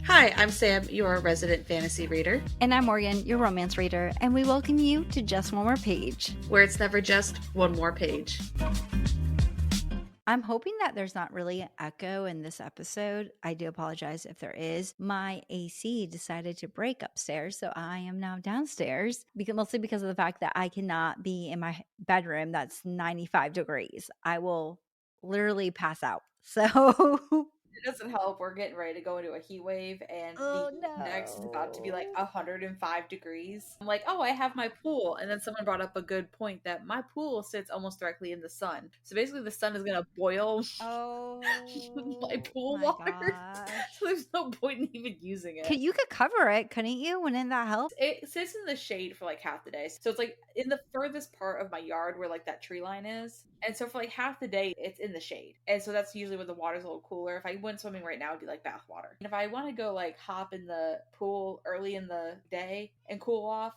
Hi, I'm Sam, your resident fantasy reader, And I'm Morgan, your romance reader, and we welcome you to Just One More Page. where it's never just one more page. I'm hoping that there's not really an echo in this episode. I do apologize if there is. My AC decided to break upstairs, so I am now downstairs, mostly because of the fact that I cannot be in my bedroom that's 95 degrees. I will literally pass out. So It doesn't help. We're getting ready to go into a heat wave, and Oh, the next is about to be like no. 105 degrees. I'm like, oh, I have my pool. And then someone brought up a good point that my pool sits almost directly in the sun. So basically, the sun is going to boil Oh, my pool my water. gosh. So there's no point in even using it. You could cover it, couldn't you? Wouldn't that help? It sits in the shade for like half the day. So it's like in the furthest part of my yard where like that tree line is. And so for like half the day, it's in the shade. And so that's usually when the water's a little cooler. If I went swimming right now, it'd be like bath water. And if I want to go like hop in the pool early in the day and cool off,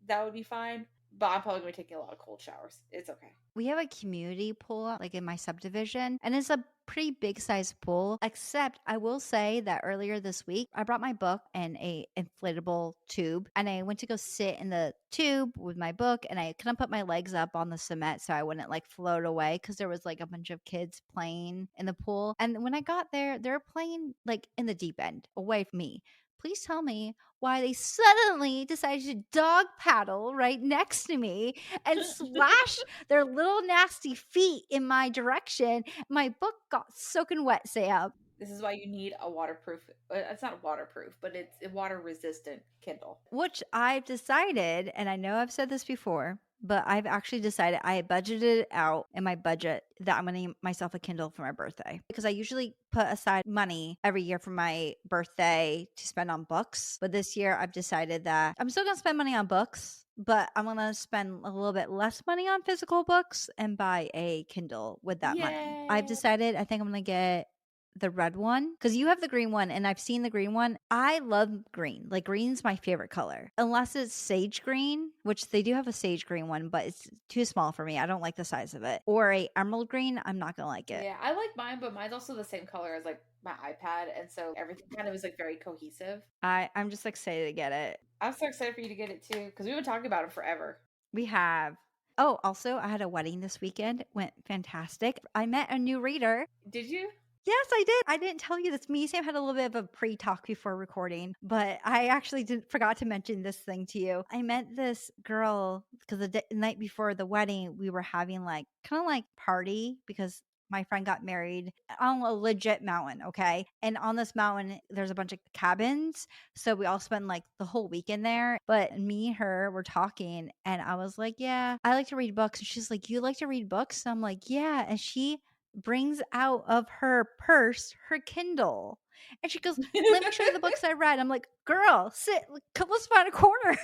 that would be fine. But I'm probably going to be taking a lot of cold showers. It's okay. We have a community pool like in my subdivision, and it's a pretty big size pool, except I will say that earlier this week I brought my book and a inflatable tube, and I went to go sit in the tube with my book, and I couldn't put my legs up on the cement so I wouldn't like float away because there was like a bunch of kids playing in the pool. And when I got there, they're playing like in the deep end away from me. Please tell me why they suddenly decided to dog paddle right next to me and slash their little nasty feet in my direction. My book got soaking wet, Sam. This is why you need a waterproof, it's not waterproof, but it's a water resistant Kindle. Which I've decided, and I know I've said this before, but I've actually decided I budgeted out in my budget that I'm going to get myself a Kindle for my birthday, because I usually put aside money every year for my birthday to spend on books. But this year I've decided that I'm still going to spend money on books, but I'm going to spend a little bit less money on physical books and buy a Kindle with that money. I've decided I think I'm going to get the red one, because you have the green one and I've seen the green one. I love green. Like, green's my favorite color, unless it's sage green, which they do have a sage green one, but it's too small for me. I don't like the size of it. Or a emerald green, I'm not gonna like it. Yeah, I like mine, but mine's also the same color as like my iPad, and so everything kind of is like very cohesive. I'm just excited to get it. I'm so excited for you to get it too, because we've been talking about it forever. We have. Oh, also, I had a wedding this weekend. Went fantastic. I met a new reader. Did you? Yes, I did. I didn't tell you this. Me and Sam had a little bit of a pre-talk before recording, but I actually forgot to mention this thing to you. I met this girl because the night before the wedding, we were having like kind of like party because my friend got married on a legit mountain, okay? And on this mountain, there's a bunch of cabins. So we all spent like the whole weekend there. But me and her were talking, and I was like, yeah, I like to read books. And she's like, you like to read books? And I'm like, yeah. And she brings out of her purse her Kindle. And she goes, let me show you the books I read. I'm like, girl, sit, let's find a corner.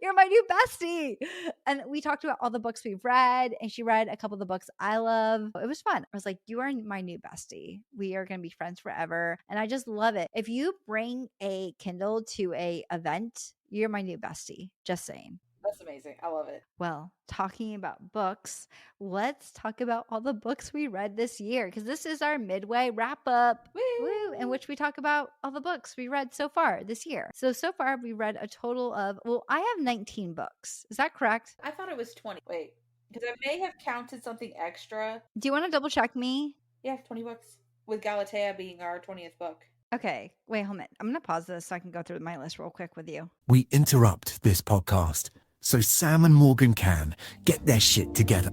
You're my new bestie. And we talked about all the books we've read, and she read a couple of the books I love. It was fun. I was like, you are my new bestie. We are going to be friends forever. And I just love it. If you bring a Kindle to a event, you're my new bestie. Just saying. That's amazing. I love it. Well, talking about books, let's talk about all the books we read this year, because this is our midway wrap up, in which we talk about all the books we read so far this year. So far we read a total of, I have 19 books. Is that correct? I thought it was 20. Wait, because I may have counted something extra. Do you want to double check me? Yeah, 20 books. With Galatea being our 20th book. Okay, wait, hold on. I'm going to pause this so I can go through my list real quick with you. We interrupt this podcast so Sam and Morgan can get their shit together.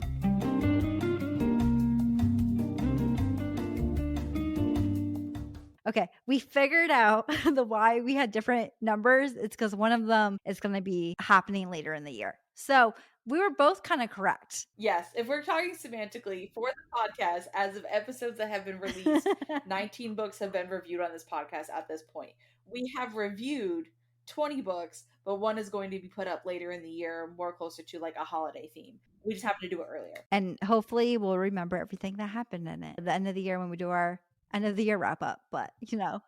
Okay, we figured out the why we had different numbers. It's because one of them is going to be happening later in the year. So we were both kind of correct. Yes, if we're talking semantically for the podcast, as of episodes that have been released, 19 books have been reviewed on this podcast at this point. We have reviewed 20 books, but one is going to be put up later in the year, more closer to like a holiday theme. We just happen to do it earlier. And hopefully we'll remember everything that happened in it at the end of the year when we do our end of the year wrap up. But, so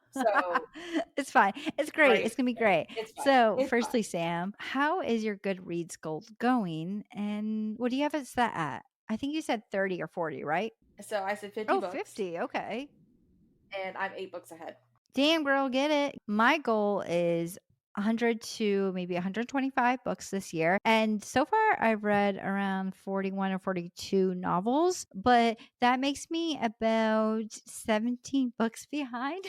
it's fine. It's great. Right. It's going to be great. So firstly, Sam, how is your Goodreads gold going? And what do you have it set at? I think you said 30 or 40, right? So I said 50 books. 50. Okay. and I'm 8 books ahead. Damn, girl, get it. My goal is 100 to maybe 125 books this year. And so far, I've read around 41 or 42 novels, but that makes me about 17 books behind.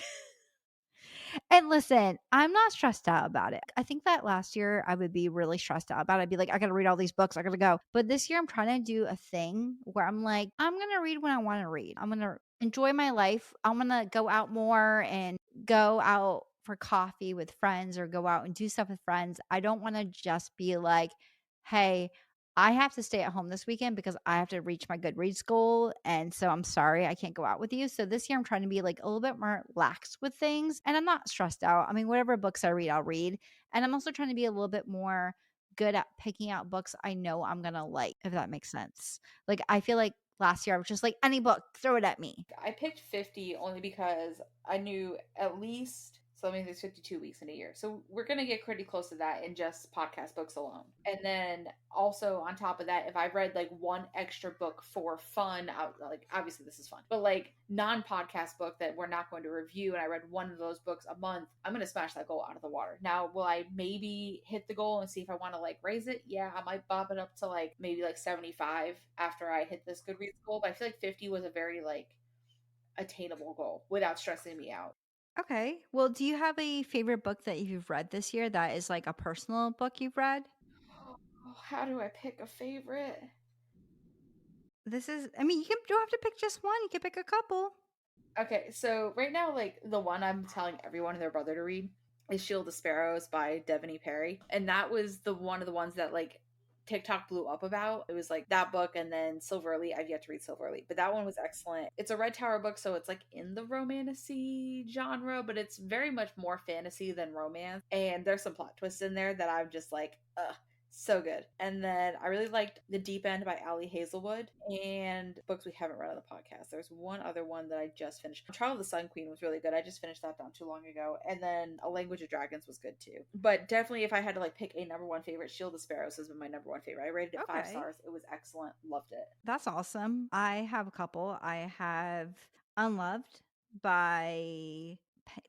And listen, I'm not stressed out about it. I think that last year I would be really stressed out about it. I'd be like, I got to read all these books. I got to go. But this year I'm trying to do a thing where I'm like, I'm going to read when I want to read. I'm going to enjoy my life. I'm going to go out more and go out for coffee with friends or go out and do stuff with friends. I don't want to just be like, hey, I have to stay at home this weekend because I have to reach my Goodreads goal. And so I'm sorry I can't go out with you. So this year I'm trying to be like a little bit more lax with things and I'm not stressed out. I mean, whatever books I read, I'll read. And I'm also trying to be a little bit more good at picking out books I know I'm going to like, if that makes sense. Like, I feel like last year I was just like, any book, throw it at me. I picked 50 only because I knew at least, so that means there's 52 weeks in a year. So we're going to get pretty close to that in just podcast books alone. And then also on top of that, if I read like one extra book for fun, like obviously this is fun, but like non-podcast book that we're not going to review, and I read one of those books a month, I'm going to smash that goal out of the water. Now, will I maybe hit the goal and see if I want to like raise it? Yeah, I might bob it up to like maybe like 75 after I hit this Goodreads goal, but I feel like 50 was a very like attainable goal without stressing me out. Okay. Well, do you have a favorite book that you've read this year that is like a personal book you've read? Oh, how do I pick a favorite? This is, I mean, don't have to pick just one. You can pick a couple. Okay, so right now, like the one I'm telling everyone and their brother to read is Shield of Sparrows by Devony Perry. And that was the one of the ones that like TikTok blew up about. It was like that book and then Silver Elite. I've yet to read Silver Elite, but that one was excellent. It's a Red Tower book, so it's like in the romantasy genre, but it's very much more fantasy than romance. And there's some plot twists in there that I'm just like, ugh. So good. And then I really liked The Deep End by Ali Hazelwood and books we haven't read on the podcast. There's one other one that I just finished. Trial of the Sun Queen was really good. I just finished that not too long ago. And then A Language of Dragons was good too. But definitely if I had to like pick a number one favorite, Shield of Sparrows has been my number one favorite. I rated it 5 stars. It was excellent. Loved it. That's awesome. I have a couple. I have Unloved by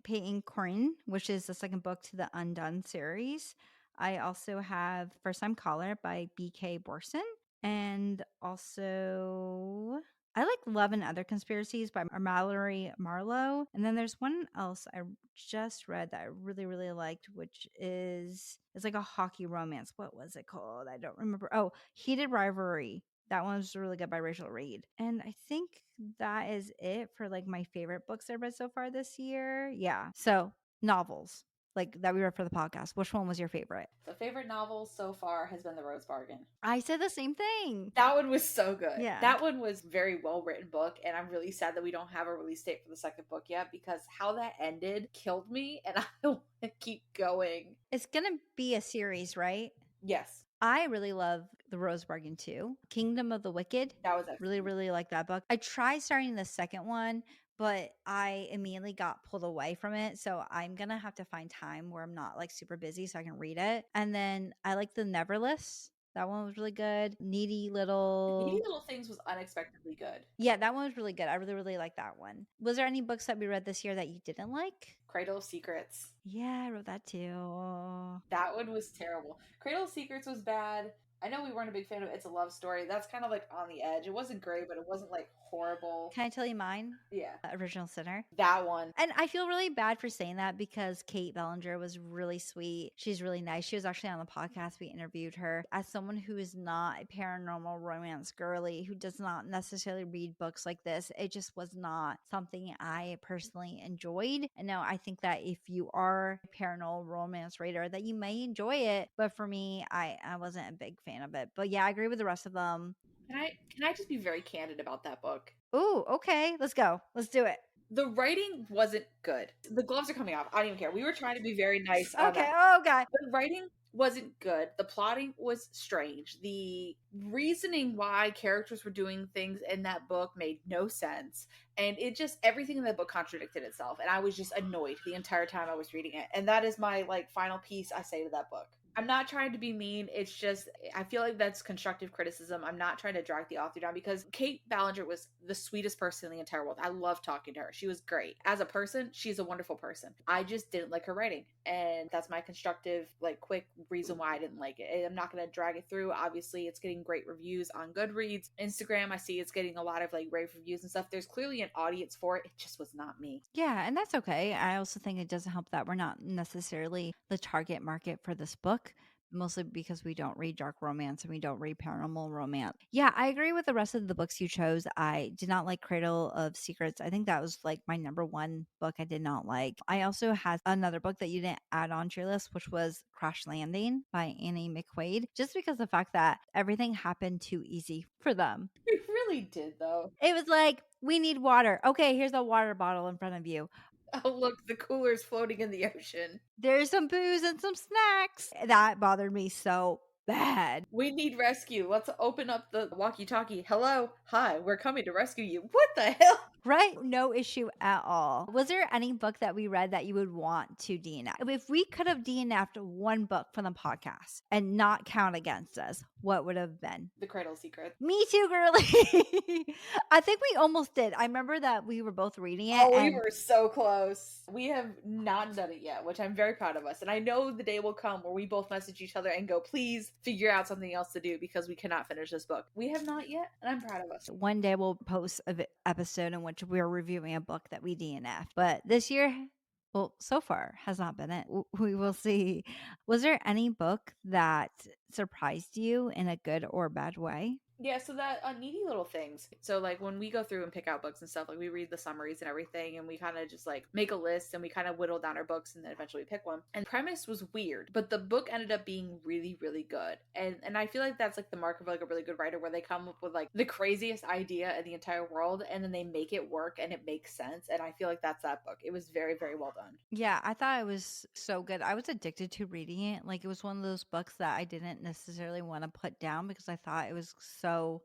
Peyton Corin, which is the second book to the Undone series. I also have First Time Caller by B.K. Borson. And also, I like Love and Other Conspiracies by Mallory Marlowe. And then there's one else I just read that I really, really liked, which is it's like a hockey romance. What was it called? I don't remember. Oh, Heated Rivalry. That one was really good by Rachel Reed. And I think that is it for like my favorite books I've read so far this year. Yeah. So novels like that we read for the podcast. Which one was your favorite? The favorite novel so far has been The Rose Bargain. I said the same thing. That one was so good. Yeah. That one was very well written book, and I'm really sad that we don't have a release date for the second book yet because how that ended killed me, and I want to keep going. It's gonna be a series, right? Yes. I really love The Rose Bargain too. Kingdom of the Wicked. That was excellent. Really, really like that book. I tried starting the second one, but I immediately got pulled away from it. So I'm going to have to find time where I'm not like super busy so I can read it. And then I like The Neverless. That one was really good. Needy Little Things was unexpectedly good. Yeah, that one was really good. I really, really like that one. Was there any books that we read this year that you didn't like? Cradle of Secrets. Yeah, I wrote that too. That one was terrible. Cradle of Secrets was bad. I know we weren't a big fan of It's a Love Story. That's kind of like on the edge. It wasn't great, but it wasn't like horrible. Can I tell you mine? Yeah. Original Sinner. That one. And I feel really bad for saying that because Kate Bellinger was really sweet. She's really nice. She was actually on the podcast. We interviewed her. As someone who is not a paranormal romance girly, who does not necessarily read books like this, it just was not something I personally enjoyed. And now I think that if you are a paranormal romance reader, that you may enjoy it. But for me, I wasn't a big fan of it. But yeah, I agree with the rest of them. Can I just be very candid about that book? Ooh, okay. Let's go. Let's do it. The writing wasn't good. The gloves are coming off. I don't even care. We were trying to be very nice. Okay. Oh, God. The writing wasn't good. The plotting was strange. The reasoning why characters were doing things in that book made no sense. And it just, everything in the book contradicted itself. And I was just annoyed the entire time I was reading it. And that is my like final piece I say to that book. I'm not trying to be mean. It's just, I feel like that's constructive criticism. I'm not trying to drag the author down because Kate Ballinger was the sweetest person in the entire world. I love talking to her. She was great. As a person, she's a wonderful person. I just didn't like her writing. And that's my constructive, like, quick reason why I didn't like it. I'm not going to drag it through. Obviously, it's getting great reviews on Goodreads. Instagram, I see it's getting a lot of, like, rave reviews and stuff. There's clearly an audience for it. It just was not me. Yeah, and that's okay. I also think it doesn't help that we're not necessarily the target market for this book, mostly because we don't read dark romance and we don't read paranormal romance. Yeah, I agree with the rest of the books you chose. I did not like Cradle of Secrets. I think that was like my number one book I did not like. I also had another book that you didn't add on to your list, which was Crash Landing by Annie McQuaid, just because of the fact that everything happened too easy for them. It really did, though. It was like, we need water. Okay, here's a water bottle in front of you. Oh, look, the cooler's floating in the ocean. There's some booze and some snacks. That bothered me so bad. We need rescue. Let's open up the walkie-talkie. Hello? Hi, we're coming to rescue you. What the hell? Right? No issue at all. Was there any book that we read that you would want to DNF? If we could have DNF'd one book from the podcast and not count against us, what would have been? The Cradle Secret. Me too, girly. I think we almost did. I remember that we were both reading it. Oh, we were so close. We have not done it yet, which I'm very proud of us. And I know the day will come where we both message each other and go, please figure out something else to do because we cannot finish this book. We have not yet, and I'm proud of us. One day we'll post an episode in which we're reviewing a book that we DNF. But this year, well, so far has not been it. We will see. Was there any book that surprised you in a good or bad way? Yeah, so that Needy Little Things. So, like, when we go through and pick out books and stuff, like, we read the summaries and everything, and we kind of just, like, make a list, and we kind of whittle down our books, and then eventually pick one. And the premise was weird, but the book ended up being really, really good. And I feel like that's, like, the mark of, like, a really good writer, where they come up with, like, the craziest idea in the entire world, and then they make it work, and it makes sense. And I feel like that's that book. It was very, very well done. Yeah, I thought it was so good. I was addicted to reading it. Like, it was one of those books that I didn't necessarily want to put down because I thought it was so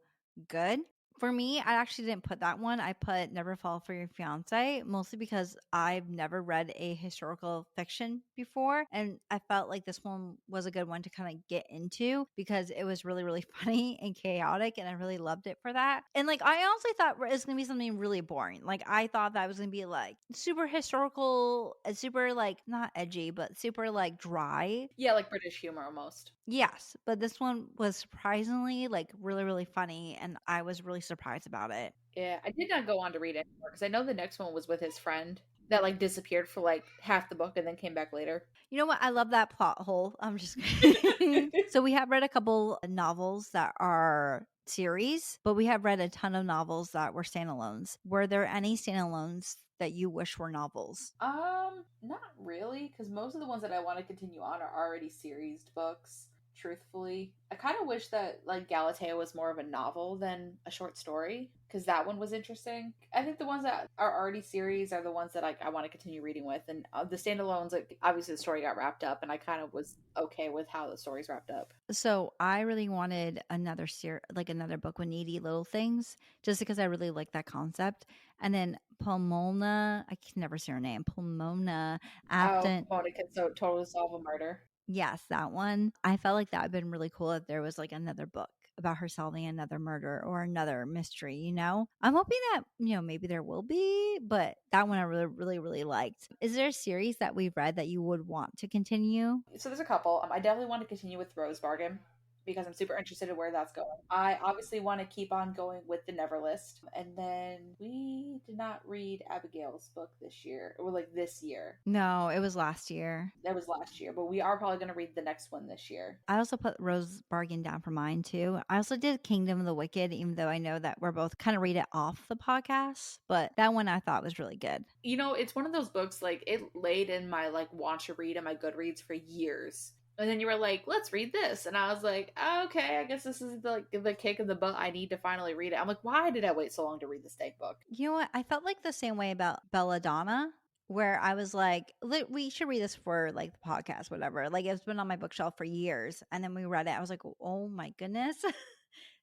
good. For me, I actually didn't put that one. I put Never Fall for Your Fiance, mostly because I've never read a historical fiction before. And I felt like this one was a good one to kind of get into because it was really, really funny and chaotic. And I really loved it for that. And like, I honestly thought it was going to be something really boring. Like, I thought that was going to be like super historical, super like not edgy, but super like dry. Yeah, like British humor almost. Yes, but this one was surprisingly like really, really funny, and I was really surprised about it. Yeah, I did not go on to read it anymore because I know the next one was with his friend that, like, disappeared for, like, half the book and then came back later. You know what? I love that plot hole. I'm just kidding. So we have read a couple novels that are series, but we have read a ton of novels that were standalones. Were there any standalones that you wish were novels? Not really, because most of the ones that I want to continue on are already series books. Truthfully, I kind of wish that, like, Galatea was more of a novel than a short story, because that one was interesting. I think the ones that are already series are the ones that I want to continue reading with, and the standalones, like, obviously the story got wrapped up, and I kind of was okay with how the story's wrapped up. So I really wanted another another book with Needy Little Things, just because I really like that concept. And then Pomona, I can never say her name, Pomona Afton. Pomona Can So Totally Solve a Murder. Yes, that one. I felt like that would have been really cool if there was like another book about her solving another murder or another mystery, you know? I'm hoping that, maybe there will be, but that one I really, really, really liked. Is there a series that we've read that you would want to continue? So there's a couple. I definitely want to continue with Rose Bargain, because I'm super interested in where that's going. I obviously want to keep on going with the Never List. And then we did not read Abigail's book this year, or like this year. No, it was last year. That was last year, but we are probably going to read the next one this year. I also put Rose Bargain down for mine too. I also did Kingdom of the Wicked, even though I know that we're both kind of read it off the podcast, but that one I thought was really good. It's one of those books, like, it laid in my, like, want to read in my Goodreads for years. And then you were like, let's read this. And I was like, okay, I guess this is the kick in the butt. I need to finally read it. I'm like, why did I wait so long to read this dang book? You know what? I felt like the same way about Belladonna, where I was like, we should read this for like the podcast, whatever. Like, it's been on my bookshelf for years. And then we read it. I was like, oh my goodness.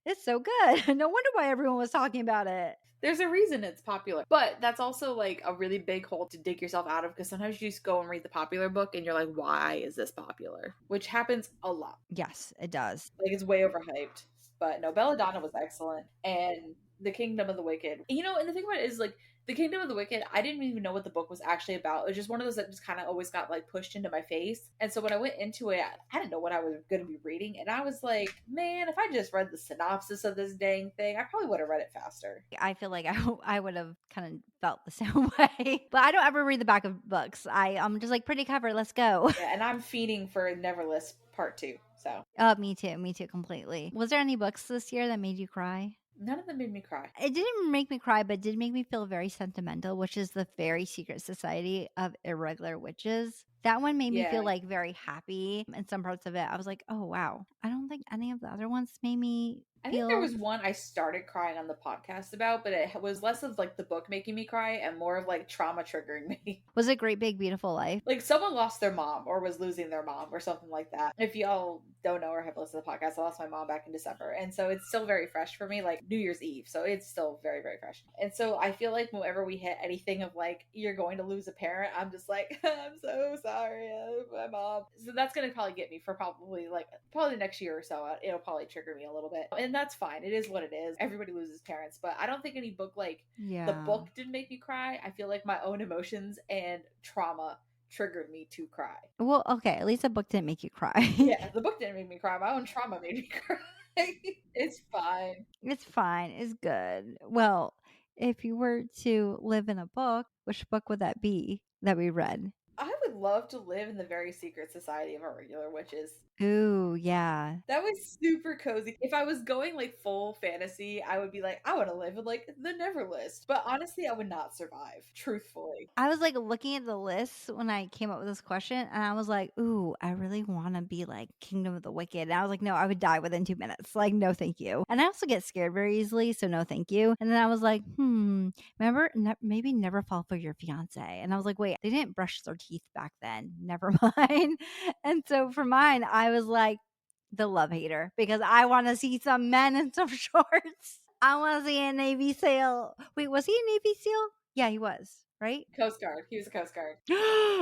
It's so good. No wonder why everyone was talking about it. There's a reason it's popular. But that's also like a really big hole to dig yourself out of, because sometimes you just go and read the popular book and you're like, why is this popular? Which happens a lot. Yes, it does. Like, it's way overhyped. But no, Belladonna was excellent. And The Kingdom of the Wicked. You know, and the thing about it is, like, The Kingdom of the Wicked, I didn't even know what the book was actually about. It was just one of those that just kind of always got, like, pushed into my face. And so when I went into it, I didn't know what I was going to be reading. And I was like, man, if I just read the synopsis of this dang thing, I probably would have read it faster. I feel like I would have kind of felt the same way. But I don't ever read the back of books. I'm just like, pretty cover, let's go. Yeah, and I'm feeding for Neverlist Part 2. So Me too, completely. Was there any books this year that made you cry? none of them made me cry. It didn't make me cry, but it did make me feel very sentimental, which is the Very Secret Society of Irregular Witches. That one made me Yeah. feel like very happy. In some parts of it, I was like, oh, wow. I don't think any of the other ones made me I feel. think there was one I started crying on the podcast about, but it was less of like the book making me cry and more of like trauma triggering me. Was it Great Big Beautiful Life? Like someone lost their mom or was losing their mom or something like that. If y'all don't know or have listened to the podcast, I lost my mom back in December. And so it's still very fresh for me, like New Year's Eve. So it's still very, very fresh. And so I feel like whenever we hit anything of like, you're going to lose a parent, I'm just like, I'm so sorry, my mom. So that's going to probably get me for probably the next year or so. It'll probably trigger me a little bit. And that's fine. It is what it is. Everybody loses parents. But I don't think any book, like the book didn't make me cry. I feel like my own emotions and trauma triggered me to cry. Well, okay, at least the book didn't make you cry. Yeah, the book didn't make me cry. My own trauma made me cry. It's fine. It's fine. It's good. Well, if you were to live in a book, which book would that be that we read? I would love to live in the Very Secret Society of Irregular Witches. Ooh, yeah. That was super cozy. If I was going like full fantasy, I would be like, I want to live in like the Neverlist. But honestly, I would not survive, truthfully. I was like looking at the list when I came up with this question, and I was like, ooh, I really want to be like Kingdom of the Wicked. And I was like, no, I would die within 2 minutes. Like, no, thank you. And I also get scared very easily, so no, thank you. And then I was like, remember, maybe never fall for your fiance. And I was like, wait, they didn't brush their teeth back then. Never mind. And so for mine, I was like, the love hater, because I want to see some men in some shorts. I want to see a Navy SEAL. Wait, was he a Navy SEAL? Yeah, he was, right? Coast Guard. He was a Coast Guard.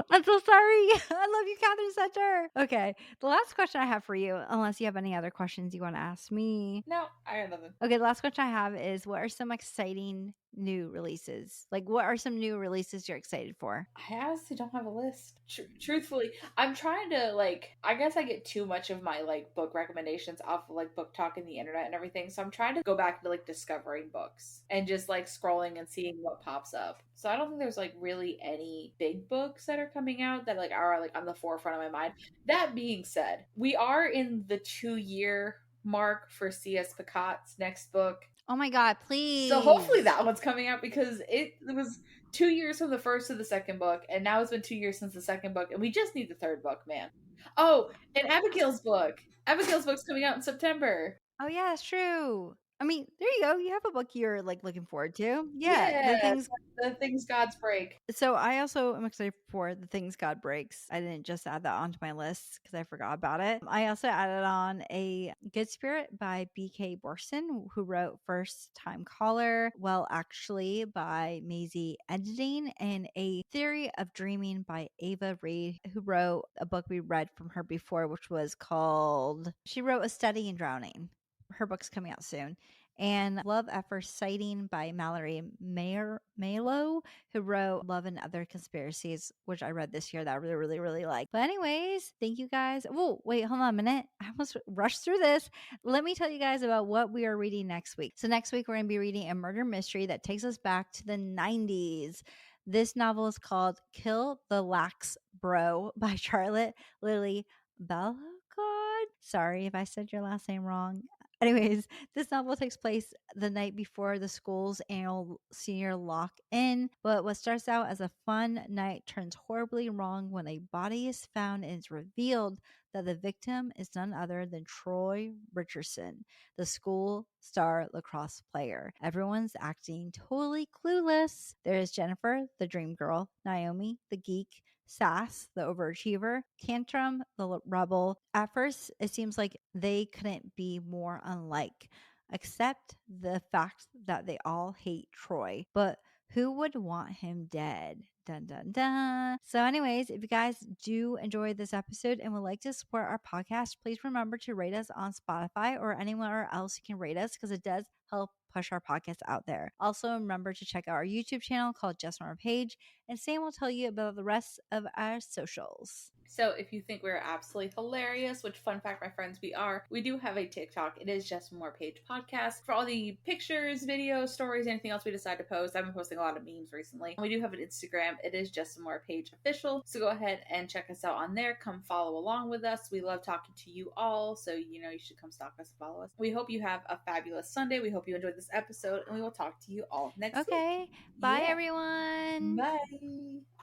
I'm so sorry. I love you, Catherine Center. Okay, the last question I have for you, unless you have any other questions you want to ask me. No, I got nothing. Okay, the last question I have is, what are some exciting new releases? Like, what are some new releases you're excited for? I honestly don't have a list. Truthfully, I'm trying to I guess I get too much of my like book recommendations off of like Book Talk and the internet and everything. So I'm trying to go back to like discovering books and just like scrolling and seeing what pops up. So I don't think there's like really any big books that are coming out that like are like on the forefront of my mind. That being said, we are in the 2-year mark for C.S. Picot's next book. Oh my God, please. So hopefully that one's coming out, because it was 2 years from the first to the second book, and now it's been 2 years since the second book, and we just need the third book, man. Oh, and Abigail's book. Abigail's book's coming out in September. Oh yeah, it's true. I mean, there you go. You have a book you're like looking forward to. Yeah, The things Gods break. So I also am excited for The Things God Breaks. I didn't just add that onto my list because I forgot about it. I also added on A Good Spirit by B.K. Borson, who wrote First Time Caller, Well Actually by Maisie Editing, and A Theory of Dreaming by Ava Reid, who wrote a book we read from her before, which was called, she wrote A Study in Drowning. Her book's coming out soon. And Love at First Sighting by Mallory Malo, who wrote Love and Other Conspiracies, which I read this year that I really, really, really like. But anyways, thank you guys. Oh, wait, hold on a minute. I almost rushed through this. Let me tell you guys about what we are reading next week. So next week, we're going to be reading a murder mystery that takes us back to the 90s. This novel is called Kill the Lax Bro by Charlotte Lily Bellicott. Sorry if I said your last name wrong. Anyways, this novel takes place the night before the school's annual senior lock-in, but what starts out as a fun night turns horribly wrong when a body is found and it's revealed that the victim is none other than Troy Richardson, the school star lacrosse player. Everyone's acting totally clueless. There is Jennifer, the dream girl, Naomi, the geek, Sass, the overachiever, Tantrum, the rebel. At first, it seems like they couldn't be more unlike. accept the fact that they all hate Troy. But who would want him dead? Dun dun dun. So, anyways, if you guys do enjoy this episode and would like to support our podcast, please remember to rate us on Spotify or anywhere else you can rate us, because it does help push our podcast out there. Also, remember to check out our YouTube channel called Just On Our Page, and Sam will tell you about the rest of our socials. So if you think we're absolutely hilarious, which fun fact, my friends, we are, we do have a TikTok. It is Just One More Page Podcast for all the pictures, videos, stories, anything else we decide to post. I've been posting a lot of memes recently. We do have an Instagram. It is Just One More Page Official. So go ahead and check us out on there. Come follow along with us. We love talking to you all. So, you should come stalk us and follow us. We hope you have a fabulous Sunday. We hope you enjoyed this episode, and we will talk to you all next week. Okay. Bye, everyone. Bye.